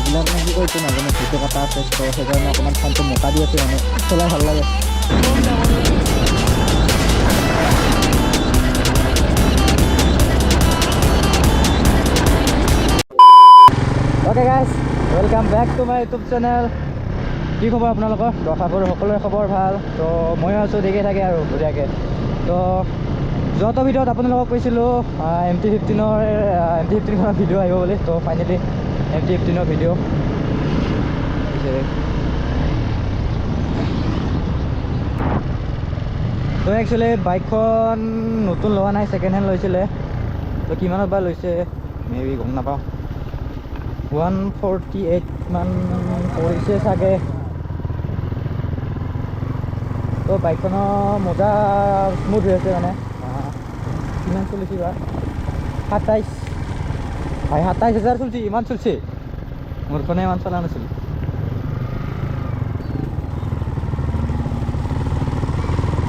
এইবিলাক মানে কি কৰিছোঁ নাজানো ভিডিঅ' কটা আছে তো সেইকাৰণে অকণমান ফোনটো মোটা দি আছে মানে চলাই ভাল লাগে okay guys welcome back to my YouTube channel কি খবৰ আপোনালোকৰ তো আশা কৰোঁ সকলোৰে খবৰ ভাল তো ময়ো আছোঁ ঠিকে থাকে আৰু বঢ়িয়াকৈ তো যোৱাটো ভিডিঅ'ত আপোনালোকক কৈছিলোঁ MT-15খনৰ ভিডিঅ' আহিব বুলি তো ফাইনেলি MT-15ৰ ভিডিঅ' তো একচুৱেলি বাইকখন নতুন লোৱা নাই ছেকেণ্ড হেণ্ড লৈছিলে তো কিমানত বা লৈছে মেবি গম নাপাওঁ 148 মান পৰিছে চাগে তো বাইকখনৰ মজা স্মুথ হৈ আছে মানে কিমান চলিছে বা 27,000 চলিছে ইমান চলিছে মোৰখনে ইমান চলা নাছিল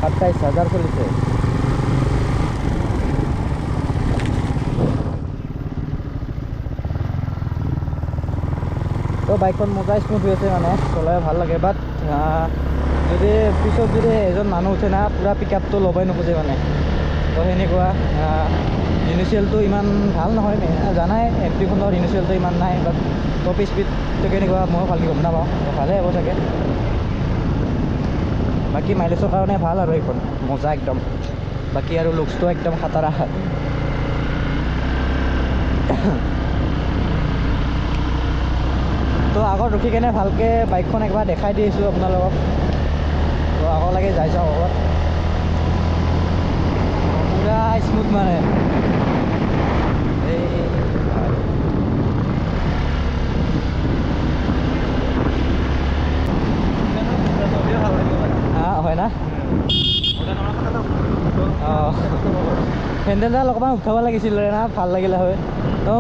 $27,000 চলিছে তো বাইকখন মজা স্মুথ হৈ আছে মানে চলাই ভাল লাগে বাট যদি পিছত যদি এজন মানুহ উঠে না পুৰা পিক আপটো ল'বই নোখোজে মানে তো সেনেকুৱা ইনিচিয়েলটো ইমান ভাল নহয় জানাই MT-খনৰ ইনিচিয়েলটো ইমান নাই বাট টপ স্পীডটো কেনেকুৱা মই ভালকৈ গম নাপাওঁ ভালেই হ'ব চাগে বাকী মাইলেজৰ কাৰণে ভাল আৰু এইখন মজা একদম বাকী আৰু লুকছটো একদম খাটাৰা তো আগত ৰখি কেনে ভালকৈ বাইকখন একবাৰ দেখাই দি আছোঁ আপোনালোকক তো আগলৈকে যাই চাওঁ আগত পুৰা স্মুথ মানে এই হয় না অঁ হেণ্ডেলডাল অকণমান উঠাব লাগিছিলে না ভাল লাগিলে হয় তো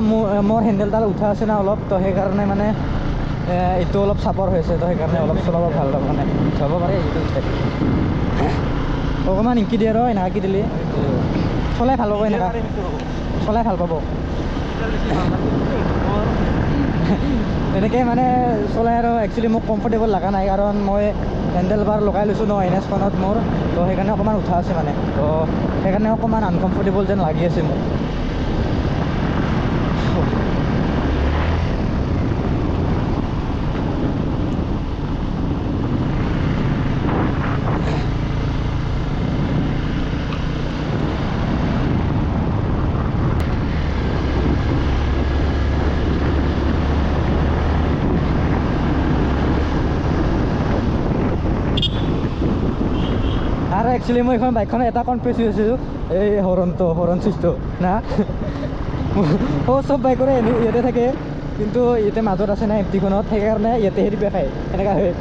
মোৰ হেণ্ডেলডাল উঠা আছে না অলপ তো সেইকাৰণে মানে এইটো অলপ চাপৰ হৈছে তো সেইকাৰণে অলপ চলাব ভাল মানে উঠাব পাৰে এইটো উঠাই অকণমান ইংকি দিয়ে ৰ এনেকৈ দিলে চলাই ভাল পাব এনেকুৱা চলাই ভাল পাব এনেকৈ মানে চলাই আৰু একচুৱেলি মোক কমফৰ্টেবল লগা নাই কাৰণ মই হেণ্ডেল বাৰ লগাই লৈছোঁ ন NS-খনত মোৰ তো সেইকাৰণে অকণমান উঠা আছে মানে তো সেইকাৰণে অকণমান আনকমফৰ্টেবল যেন লাগি আছে মোক আৰু একচুৱেলি মই এইখন বাইকখনত এটা কনফিউজ হৈছোঁ এই হৰণ চুইচটো না চব বাইকৰে ইয়াতে থাকে কিন্তু ইয়াতে মাজত আছে না MT-খনত সেইকাৰণে ইয়াতে হেৰি খায় এনেকুৱা হয়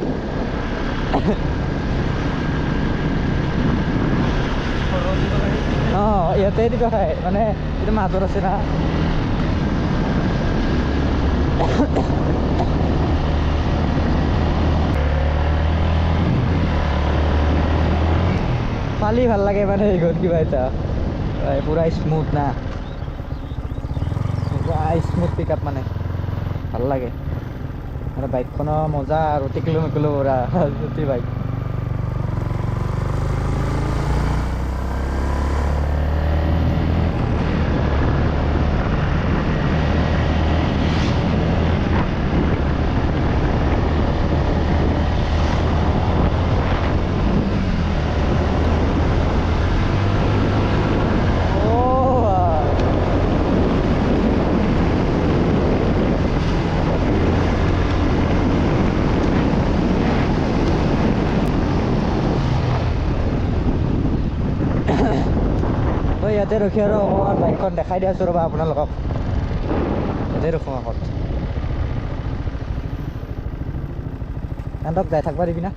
অঁ ইয়াতে দিব খায় মানে এতিয়া মাজত আছে না পালি ভাল লাগে মানে এইখন কিবা এটা পুৰা স্মুথ না পুৰা স্মুথ পিক আপ মানে ভাল লাগে আৰু বাইকখনৰ মজা আৰু টিকলো মেকলো পুৰা বাইক ইয়াতে ৰখি আৰু অকণমান বাইকখন দেখাই দি আছোঁ ৰ'বা আপোনালোকক ইয়াতে ৰখোঁ আগত সিহঁতক যাই থাকিব দিবি না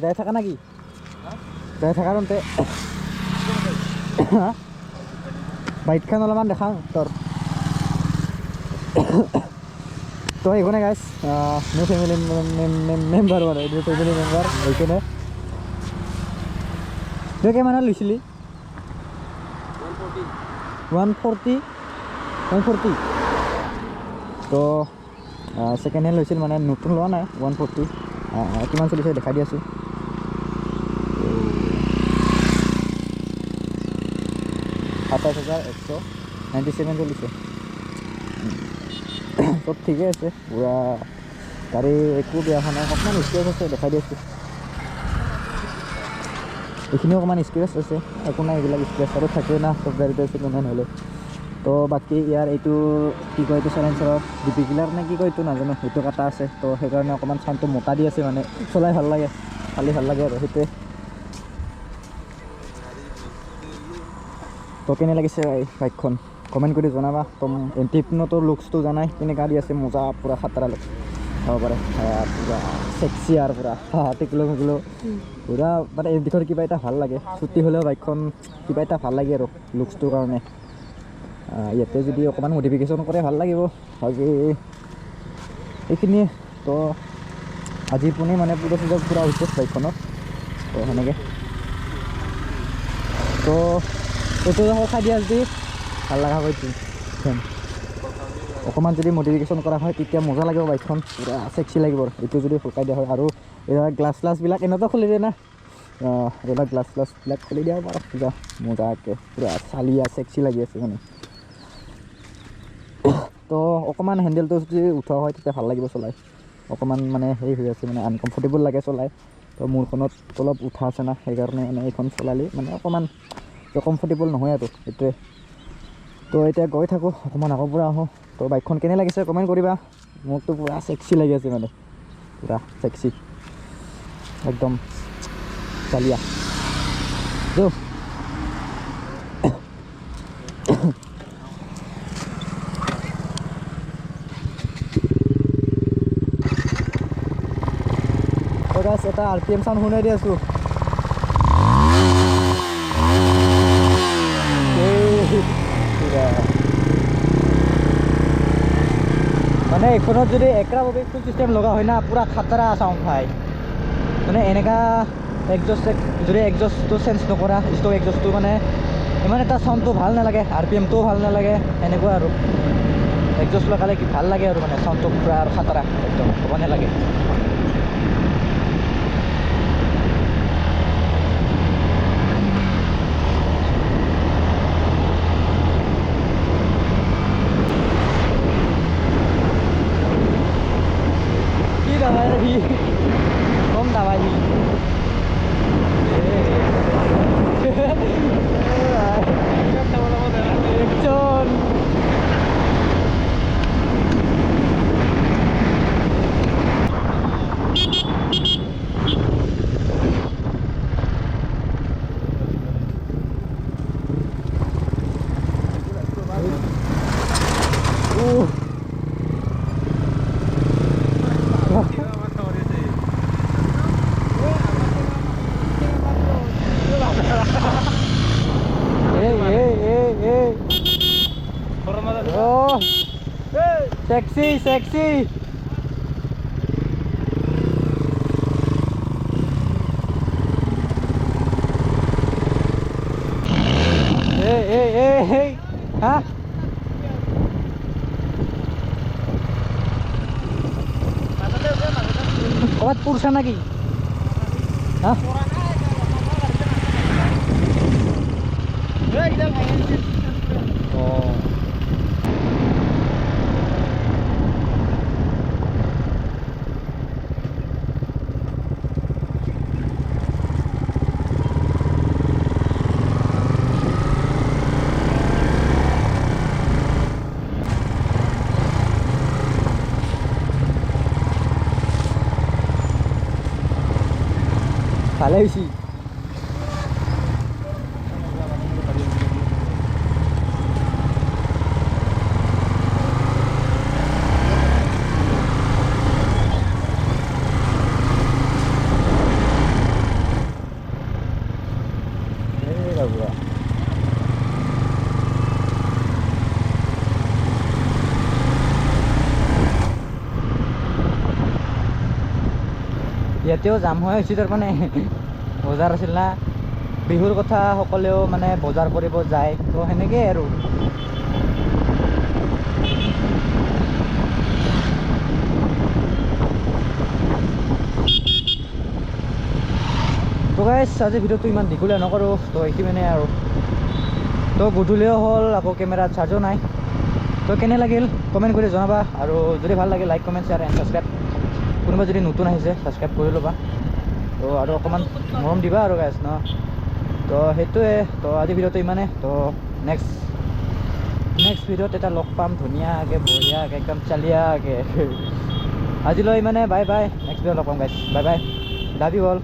যাই থাকা নাকি যাই থাকা তন্তে বাইকখন অলপমান দেখাওঁ তোৰ তো এইখনে গাইছ মোৰ ফেমিলি মেম্বাৰ মানে এইটো ফেমিলি মেম্বাৰ এইখনে তই কেইমানত লৈছিলি 140 140 তো ছেকেণ্ড হেণ্ড লৈছিল মানে নতুন লোৱা নাই 140 কিমান চলিছে দেখাই দি আছোঁ 27,197 চলিছে চব ঠিকে আছে পুৰা গাড়ী একো বেয়া হোৱা নাই অকণমান স্ক্ৰেচ আছে দেখাই দি আছোঁ এইখিনিও অকণমান স্ক্ৰেচ আছে একো নাই এইবিলাক স্ক্ৰেচ আৰু থাকেই না চব গাড়ীতে ছেকেণ্ড হেণ্ড হ'লে তো বাকী ইয়াৰ এইটো কি কয় এইটো চাইলেঞ্চাৰৰ ডিপি কিলাৰ নে কি কয় এইটো নাজানো সেইটো কাটা আছে তো সেইকাৰণে অকণমান চাউণ্ডটো মোটা দি আছে মানে চলাই ভাল লাগে খালি ভাল লাগে আৰু সেইটোৱে তো কেনে লাগিছে বাইকখন কমেণ্ট কৰি জনাবা তো M15ৰ লুকছটো জানাই কেনেকুৱা দি আছে মজা পূৰা খাতৰা লুক হ'ব পাৰে পূৰা চেক্সি আৰু পূৰা টিকলো মেকলো পূৰা মানে এই দিশৰ কিবা এটা ভাল লাগে ছুটি হ'লেও বাইকখন কিবা এটা ভাল লাগে আৰু লুকছটোৰ কাৰণে ইয়াতে যদি অকণমান মডিফিকেশ্যন কৰে ভাল লাগিব বাকী এইখিনিয়ে তো আজি পুনে মানে পুৰা চুজা পূৰা হৈছে বাইকখনত তো সেনেকৈ তো এইটো খাই দিয়া যদি ভাল লগা হয়তো অকণমান যদি মডিফিকেশ্যন কৰা হয় তেতিয়া মজা লাগিব বাইকখন পূৰা চেক্সি লাগিব এইটো যদি শুকাই দিয়া হয় আৰু এইবিলাক গ্লাছবিলাক এনেতো খুলি দিয়ে না এইবিলাক গ্লাছবিলাক খুলি দিয়া পাৰা পূৰা মজাকৈ পূৰা চালিয়া চেক্সি লাগি আছে মানে তো অকণমান হেণ্ডেলটো যদি উঠোৱা হয় তেতিয়া ভাল লাগিব চলাই অকণমান মানে হেৰি হৈ আছে মানে আনকমফৰ্টেবল লাগে চলাই তো মূৰখনত অলপ উঠা আছে না সেইকাৰণে মানে এইখন চলালে মানে অকণমান কমফৰ্টেবল নহয় আৰু এইটোৱে তো এতিয়া গৈ থাকোঁ অকণমান আগৰ পৰা আহোঁ তো বাইকখন কেনে লাগিছে কমেণ্ট কৰিবা মোকতো পূৰা চেক্সি লাগি আছে মানে পূৰা চেক্সি একদম চালিয়া যো এটা RPM চাউণ্ড শুনাই দি আছোঁ মানে এইখনত যদি একৰা ববিং চিষ্টেম লগা হয় না পূৰা খাতৰা চাউণ্ড পায় মানে এনেকা এক্সজষ্ট যদি এক্সজষ্টটো চেঞ্জ নকৰা ষ্টক এক্সজষ্টটো মানে ইমান এটা চাউণ্ডটো ভাল নালাগে RPMটোও ভাল নালাগে এনেকুৱা আৰু এক্সজষ্ট লগালে কি ভাল লাগে আৰু মানে চাউণ্ডটো পূৰা আৰু খাতৰা একদম হ'ব নালাগে không tao bài gì trơn Oh, sexy, sexy. Hey, hả? Có bắt pulsa lagi? Hah? Oh. ভালে হয়েছি ইয়াতেও যাম হৈ হৈছে তাৰমানে বজাৰ আছিল না বিহুৰ কথা সকলেও মানে বজাৰ কৰিব যায়, তো সেনেকেই আৰু তো গাইজ আজি ভিডিঅ'টো ইমান দীঘলীয়া নকৰোঁ, তো এইখিনিয়ে আৰু তো গধূলিও হ'ল, আকৌ কেমেৰাত চাৰ্জো নাই। তো কেনে লাগিল কমেণ্ট কৰি জনাবা, আৰু যদি ভাল লাগে like comment share and subscribe, কোনোবা যদি নতুন আহিছে ছাবস্ক্ৰাইব কৰি ল'বা, তো আৰু অকণমান মৰম দিবা আৰু গাইজ ন। তো সেইটোৱে, তো আজি ভিডিঅ'টো ইমানে। তো নেক্সট ভিডিঅ'ত এটা লগ পাম ধুনীয়াকৈ বঢ়িয়াকৈ একদম চালিয়াকৈ। আজিলৈ ইমানে, বাই বাই, নেক্সট ভিডিঅ'ত লগ পাম guys, bye bye, love you all.